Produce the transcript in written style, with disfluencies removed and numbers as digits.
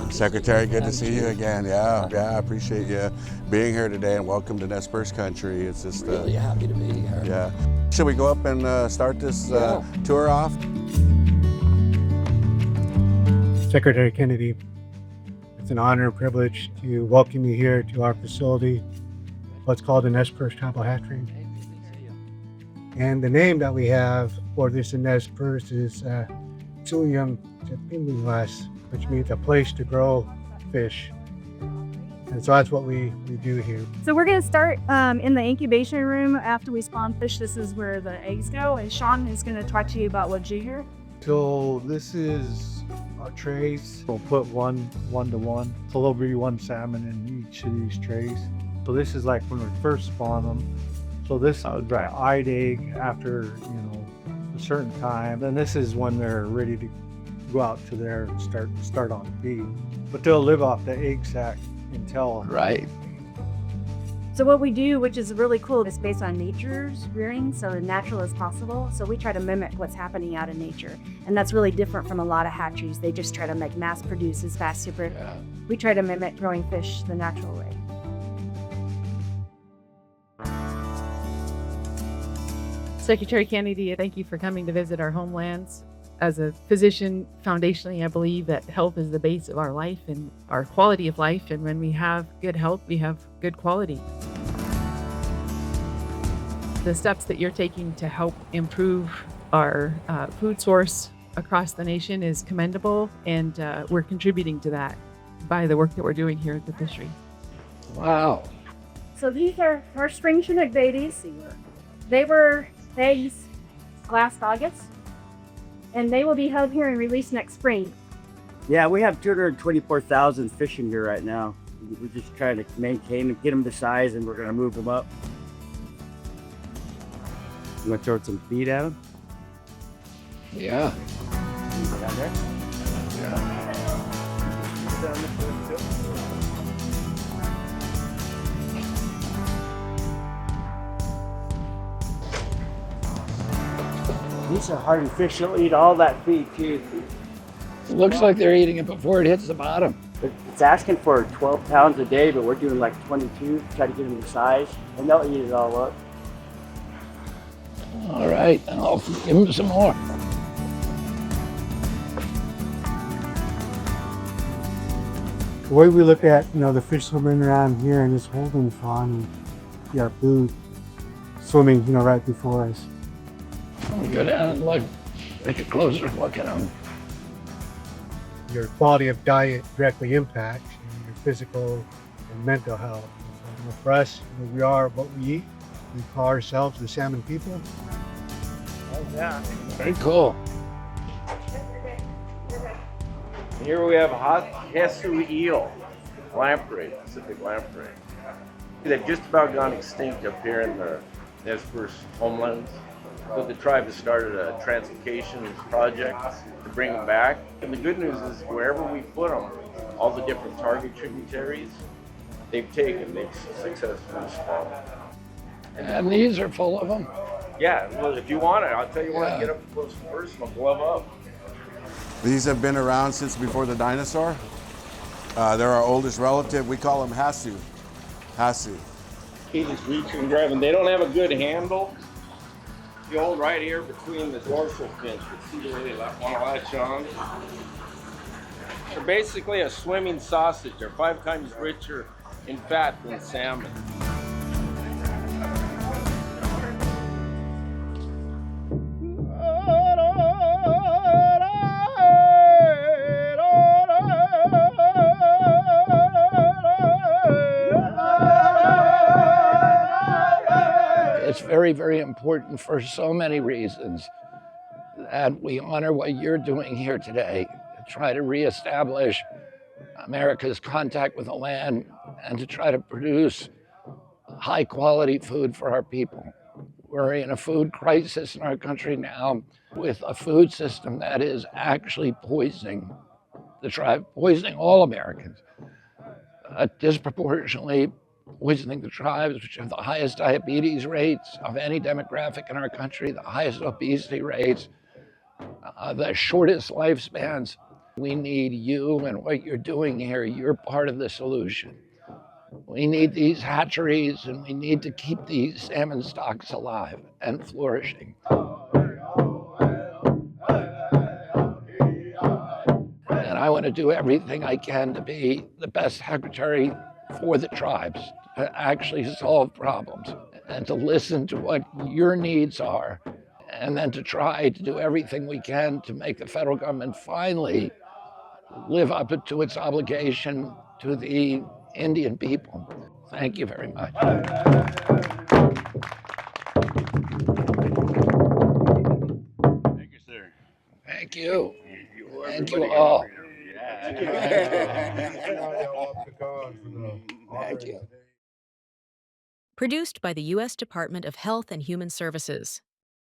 Secretary, good to see you again. Yeah, I appreciate you being here today, and welcome to Nez Perce country. It's just Really happy to be here. Yeah. Should we go up and start this tour off? Secretary Kennedy, it's an honor and privilege to welcome you here to our facility, what's called the Nez Perce Tribal Hatchery. And the name that we have for this in Nez Perce is Tsulyum Chapinguas, which means a place to grow fish. And so that's what we do here. So we're going to start in the incubation room after we spawn fish. This is where the eggs go, and Sean is going to talk to you about what you hear. So this is our trays. We'll put one to one. So there'll be one salmon in each of these trays. So this is like when we first spawn them. So this would dry eyed egg after a certain time. Then this is when they're ready to go out to there and start on feed. But they'll live off the egg sac until Right. So what we do, which is really cool, is based on nature's rearing, so natural as possible. So we try to mimic what's happening out in nature. And that's really different from a lot of hatcheries. They just try to make mass produce as fast as We try to mimic growing fish the natural way. Secretary Kennedy, thank you for coming to visit our homelands. As a physician, foundationally, I believe that health is the base of our life and our quality of life. And when we have good health, we have good quality. The steps that you're taking to help improve our food source across the nation is commendable, and we're contributing to that by the work that we're doing here at the fishery. Wow. So these are our spring Chinook babies. They were eggs last August, and they will be held here and released next spring. Yeah, we have 224,000 fish in here right now. We're just trying to maintain and get them to size, and we're going to move them up. You want to throw some feed at them? Yeah. Down there? These are hardy fish. They'll eat all that feed too. It looks like they're eating it before it hits the bottom. It's asking for 12 pounds a day, but we're doing like 22 to try to get them to size, and they'll eat it all up. All right, and I'll give them some more. The way we look at the fish swimming around here and just holding fun and see our food swimming right before us. I'll go down and look, take a closer look at them. Your quality of diet directly impacts your physical and mental health. So, for us, we are what we eat. We call ourselves the salmon people. Oh, yeah. Very cool. Here we have hot Hesu eel, lamprey, Pacific lamprey. They've just about gone extinct up here in the Nez Perce homelands. So the tribe has started a translocation project to bring them back. And the good news is wherever we put them, all the different target tributaries, they've successfully spawned. And these are full of them? Yeah, well, if you want it, I'll tell you when I get up close and personal, glove up. These have been around since before the dinosaur. They're our oldest relative. We call them Hasu. He just reaches and grabs them. They don't have a good handle. You hold right here between the dorsal fins. You see the way they want to latch on. They're basically a swimming sausage. They're 5 times richer in fat than salmon. It's very, very important for so many reasons that we honor what you're doing here today to try to reestablish America's contact with the land and to try to produce high quality food for our people. We're in a food crisis in our country now with a food system that is actually poisoning the tribe, poisoning all Americans, disproportionately poisoning the tribes, which have the highest diabetes rates of any demographic in our country, the highest obesity rates, the shortest lifespans. We need you and what you're doing here. You're part of the solution. We need these hatcheries and we need to keep these salmon stocks alive and flourishing. And I want to do everything I can to be the best secretary for the tribes, to actually solve problems and to listen to what your needs are, and then to try to do everything we can to make the federal government finally live up to its obligation to the Indian people. Thank you very much. Thank you, sir. Thank you. Thank you all. Thank you. Produced by the U.S. Department of Health and Human Services.